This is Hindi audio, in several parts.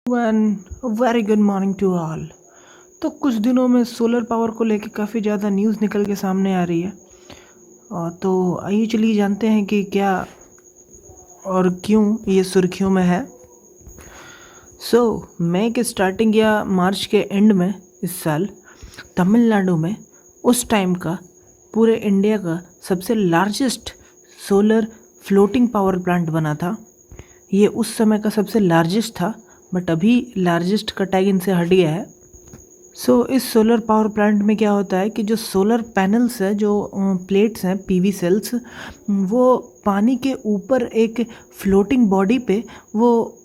And very good morning to all. तो कुछ दिनों में सोलर पावर को लेके काफ़ी ज़्यादा न्यूज़ निकल के सामने आ रही है। तो आइए चलिए जानते हैं कि क्या और क्यों ये सुर्खियों में है। मई के स्टार्टिंग या मार्च के एंड में इस साल तमिलनाडु में उस टाइम का पूरे इंडिया का सबसे largest solar floating power plant बना था। ये उस समय का सबसे लार्जेस्ट था, बट अभी लार्जेस्ट का टैग इनसे हट गया है। इस सोलर पावर प्लांट में क्या होता है कि जो सोलर पैनल्स है, जो प्लेट्स हैं, पीवी सेल्स, वो पानी के ऊपर एक फ्लोटिंग बॉडी पे वो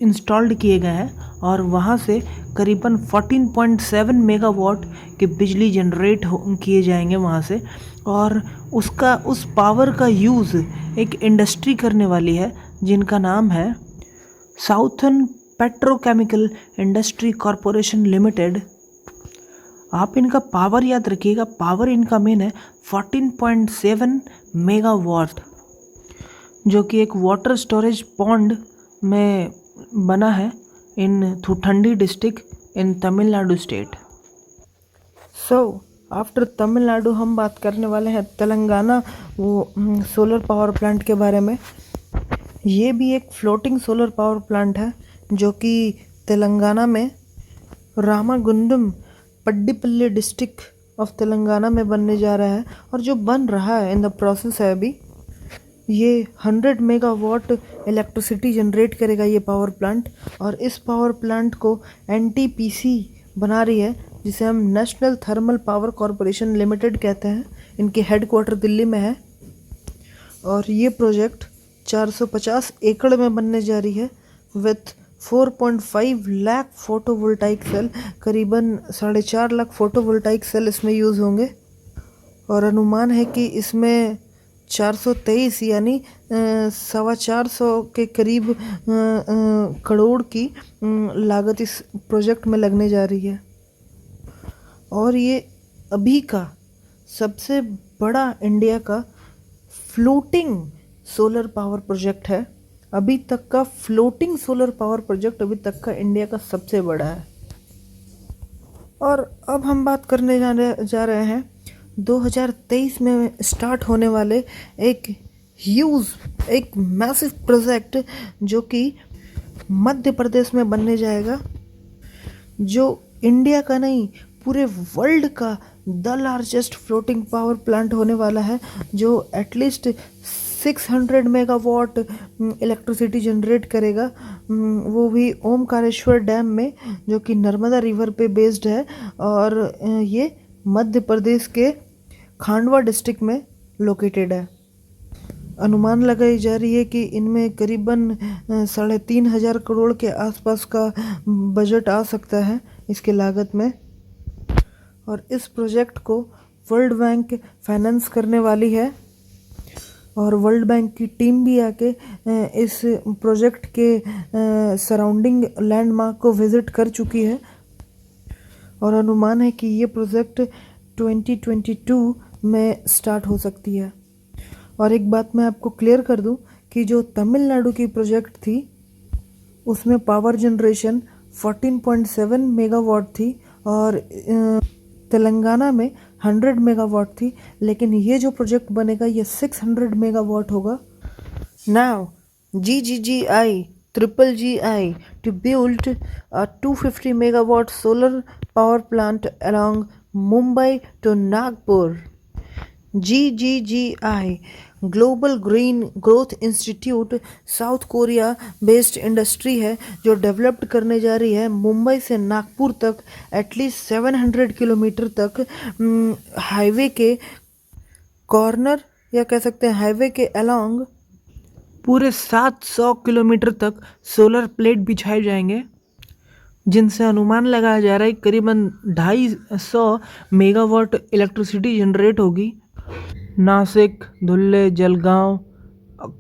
इंस्टॉल्ड किए गए हैं और वहाँ से करीबन 14.7 मेगावाट की बिजली जनरेट किए जाएंगे वहाँ से। और उस पावर का यूज़ एक इंडस्ट्री करने वाली है जिनका नाम है southern petrochemical industry corporation limited. आप इनका पावर याद रखिएगा, पावर इनका मेन है 14.7 मेगावाट, जो कि एक वाटर स्टोरेज पॉन्ड में बना है इन थुठंडी district in Tamil Nadu state. After Tamil Nadu हम बात करने वाले हैं तेलंगाना सोलर पावर प्लांट के बारे में। ये भी एक फ्लोटिंग सोलर पावर प्लांट है जो कि तेलंगाना में रामागुंडम पड्डीपल्ली डिस्ट्रिक्ट ऑफ तेलंगाना में बनने जा रहा है और जो बन रहा है, इन द प्रोसेस है अभी। ये 100 मेगावाट इलेक्ट्रिसिटी जनरेट करेगा ये पावर प्लांट, और इस पावर प्लांट को एनटीपीसी बना रही है, जिसे हम national thermal power corporation limited कहते हैं। इनके हेडक्वार्टर दिल्ली में है और ये प्रोजेक्ट 450 एकड़ में बनने जा रही है विथ 4.5 लाख फोटोवोल्टाइक सेल। करीबन 4.5 लाख फोटोवोल्टाइक सेल इसमें यूज़ होंगे और अनुमान है कि इसमें 423 यानी 425 के करीब करोड़ की लागत इस प्रोजेक्ट में लगने जा रही है। और ये अभी का सबसे बड़ा इंडिया का फ्लोटिंग सोलर पावर प्रोजेक्ट है। अभी तक का फ्लोटिंग सोलर पावर प्रोजेक्ट अभी तक का इंडिया का सबसे बड़ा है। और अब हम बात करने जा रहे हैं 2023 में स्टार्ट होने वाले एक मैसिव प्रोजेक्ट जो कि मध्य प्रदेश में बनने जाएगा, जो इंडिया का नहीं पूरे वर्ल्ड का the largest floating power plant होने वाला है, जो एटलीस्ट 600 मेगावाट इलेक्ट्रिसिटी जनरेट करेगा, वो भी ओमकारेश्वर डैम में, जो कि नर्मदा रिवर पे बेस्ड है। और ये मध्य प्रदेश के खांडवा डिस्ट्रिक्ट में लोकेटेड है। अनुमान लगाई जा रही है कि इनमें करीबन 3,500 करोड़ के आसपास का बजट आ सकता है इसके लागत में। और इस प्रोजेक्ट को वर्ल्ड बैंक फाइनेंस करने वाली है और वर्ल्ड बैंक की टीम भी आके इस प्रोजेक्ट के सराउंडिंग लैंडमार्क को विज़िट कर चुकी है। और अनुमान है कि ये प्रोजेक्ट 2022 में स्टार्ट हो सकती है। और एक बात मैं आपको क्लियर कर दूं कि जो तमिलनाडु की प्रोजेक्ट थी उसमें पावर जनरेशन 14.7 मेगावाट थी और तेलंगाना में 100 मेगावाट थी, लेकिन ये जो प्रोजेक्ट बनेगा ये 600 मेगावाट होगा। Now GGGI Triple GI to build a 250 megawatt solar power plant along Mumbai to Nagpur. GGGI global green growth institute south Korea based industry है जो डेवलप्ड करने जा रही है मुंबई से नागपुर तक एटलीस्ट 700 किलोमीटर तक हाईवे के कॉर्नर, या कह सकते हैं हाईवे के अलोंग पूरे 700 किलोमीटर तक सोलर प्लेट बिछाए जाएंगे, जिनसे अनुमान लगाया जा रहा है करीबन 250 मेगावाट इलेक्ट्रिसिटी जनरेट होगी। नासिक, धुल्ले, जलगांव,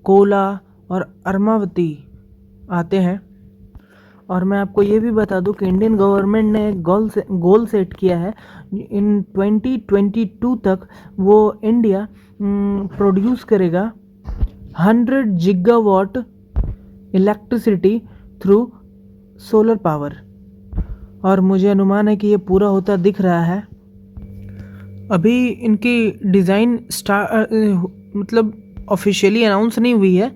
कोला और अमरावती आते हैं। और मैं आपको ये भी बता दूं कि इंडियन गवर्नमेंट ने गोल सेट किया है इन 2022 तक वो इंडिया प्रोड्यूस करेगा 100 gigawatt electricity through solar power. और मुझे अनुमान है कि ये पूरा होता दिख रहा है। अभी इनकी डिज़ाइन मतलब ऑफिशियली अनाउंस नहीं हुई है।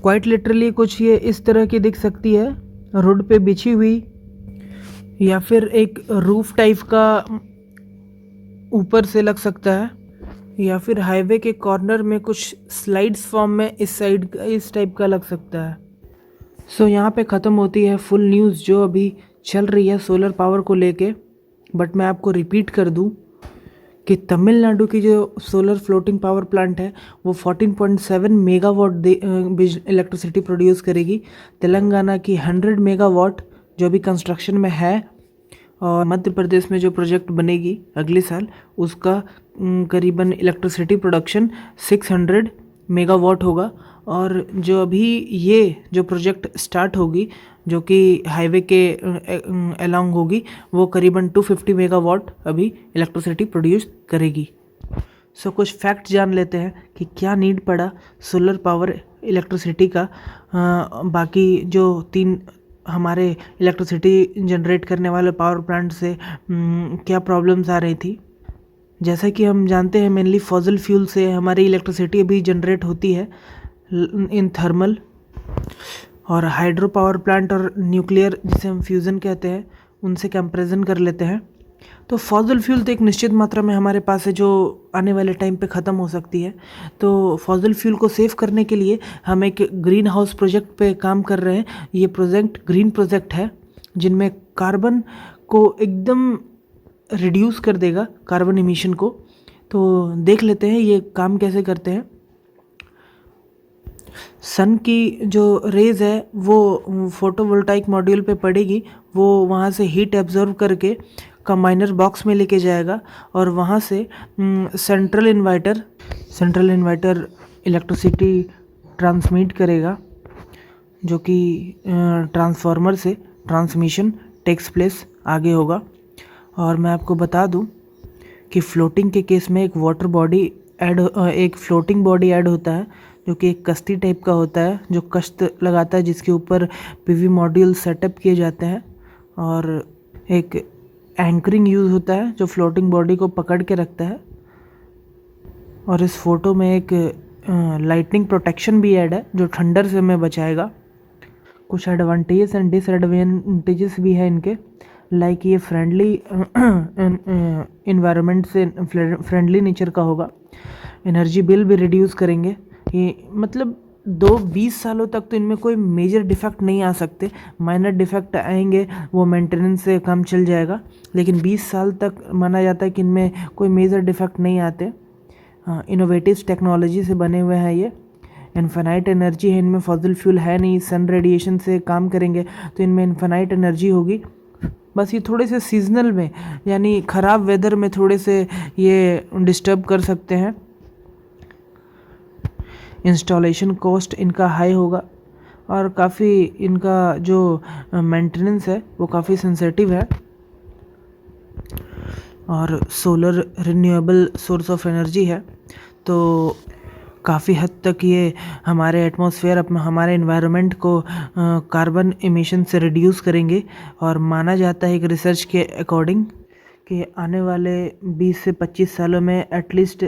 क्वाइट लिटरली कुछ ये इस तरह की दिख सकती है, रोड पे बिछी हुई, या फिर एक रूफ टाइप का ऊपर से लग सकता है, या फिर हाईवे के कॉर्नर में कुछ स्लाइड्स फॉर्म में इस साइड इस टाइप का लग सकता है। सो यहाँ पे ख़त्म होती है फुल न्यूज़ जो अभी चल रही है सोलर पावर को लेके। बट मैं आपको रिपीट कर दूँ कि तमिलनाडु की जो सोलर फ्लोटिंग पावर प्लांट है वो 14.7 मेगावाट इलेक्ट्रिसिटी प्रोड्यूस करेगी। तेलंगाना की 100 मेगावाट जो अभी कंस्ट्रक्शन में है, और मध्य प्रदेश में जो प्रोजेक्ट बनेगी अगले साल उसका करीबन इलेक्ट्रिसिटी प्रोडक्शन 600 मेगावाट होगा। और जो अभी ये जो प्रोजेक्ट स्टार्ट होगी जो कि हाईवे के अलोंग होगी वो करीबन 250 मेगावाट अभी इलेक्ट्रिसिटी प्रोड्यूस करेगी। सो कुछ फैक्ट जान लेते हैं कि क्या नीड पड़ा सोलर पावर इलेक्ट्रिसिटी का। बाकी जो 3 हमारे इलेक्ट्रिसिटी जनरेट करने वाले पावर प्लांट से क्या प्रॉब्लम्स आ रही थी। जैसा कि हम जानते हैं मेनली फॉसिल फ्यूल से हमारी इलेक्ट्रिसिटी अभी जनरेट होती है इन थर्मल, और हाइड्रो पावर प्लांट और न्यूक्लियर जिसे हम फ्यूज़न कहते हैं उनसे कंपैरिजन कर लेते हैं। तो फॉसिल फ्यूल तो एक निश्चित मात्रा में हमारे पास है जो आने वाले टाइम पे ख़त्म हो सकती है। तो फॉसिल फ्यूल को सेव करने के लिए हम एक ग्रीन हाउस प्रोजेक्ट पे काम कर रहे हैं। ये प्रोजेक्ट ग्रीन प्रोजेक्ट है जिनमें कार्बन को एकदम रिड्यूस कर देगा, कार्बन इमिशन को। तो देख लेते हैं ये काम कैसे करते हैं। सन की जो रेज़ है वो फोटोवोल्टाइक मॉड्यूल पे पड़ेगी, वो वहाँ से हीट एब्जॉर्ब करके कंबाइनर बॉक्स में लेके जाएगा, और वहाँ से सेंट्रल इन्वर्टर इलेक्ट्रिसिटी ट्रांसमिट करेगा, जो कि ट्रांसफार्मर से ट्रांसमिशन टेक्स प्लेस आगे होगा। और मैं आपको बता दूं कि फ्लोटिंग के केस में एक फ्लोटिंग बॉडी ऐड होता है जो कि एक कश्ती टाइप का होता है जो कश्त लगाता है, जिसके ऊपर पीवी मॉड्यूल सेटअप किए जाते हैं, और एक एंकरिंग यूज़ होता है जो फ्लोटिंग बॉडी को पकड़ के रखता है। और इस फोटो में एक लाइटनिंग प्रोटेक्शन भी ऐड है जो ठंडर से हमें बचाएगा। कुछ एडवांटेजेस एंड डिसएडवांटेजेस भी है इनके, लाइक ये फ्रेंडली इन्वायरमेंट से फ्रेंडली नेचर का होगा। एनर्जी बिल भी रिड्यूस करेंगे ये, मतलब 20 सालों तक तो इनमें कोई मेजर डिफेक्ट नहीं आ सकते। माइनर डिफेक्ट आएंगे वो मेंटेनेंस से काम चल जाएगा, लेकिन 20 साल तक माना जाता है कि इनमें कोई मेजर डिफेक्ट नहीं आते। इनोवेटिव टेक्नोलॉजी से बने हुए हैं ये। इन्फिनाइट एनर्जी है इनमें, फॉसिल फ्यूल है नहीं। सन रेडिएशन से काम करेंगे तो इनमें इन्फिनाइट एनर्जी होगी। बस ये थोड़े से सीजनल में यानी ख़राब वेदर में थोड़े से ये डिस्टर्ब कर सकते हैं। इंस्टॉलेशन कॉस्ट इनका हाई होगा, और काफ़ी इनका जो मेंटेनेंस है वो काफ़ी सेंसिटिव है। और solar renewable source of energy है, तो काफ़ी हद तक ये हमारे एटमॉस्फेयर हमारे एनवायरनमेंट को कार्बन एमिशन से रिड्यूस करेंगे। और माना जाता है एक रिसर्च के अकॉर्डिंग कि आने वाले 20 से 25 सालों में at least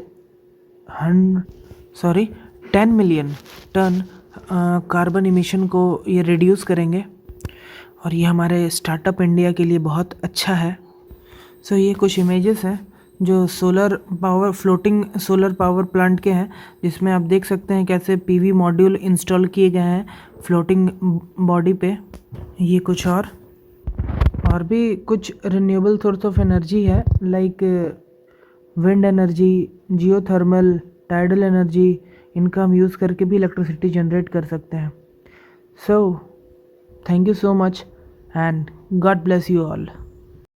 10 million ton carbon emission को ये रिड्यूस करेंगे, और ये हमारे स्टार्टअप इंडिया के लिए बहुत अच्छा है। सो ये कुछ इमेजेस हैं जो फ्लोटिंग सोलर पावर प्लांट के हैं, जिसमें आप देख सकते हैं कैसे पीवी मॉड्यूल इंस्टॉल किए गए हैं फ्लोटिंग बॉडी पे। ये कुछ और भी कुछ रिन्यूएबल सोर्स ऑफ एनर्जी है, like wind energy, geothermal, tidal energy. इनका हम यूज़ करके भी इलेक्ट्रिसिटी जनरेट कर सकते हैं। So thank you so much and God bless you all.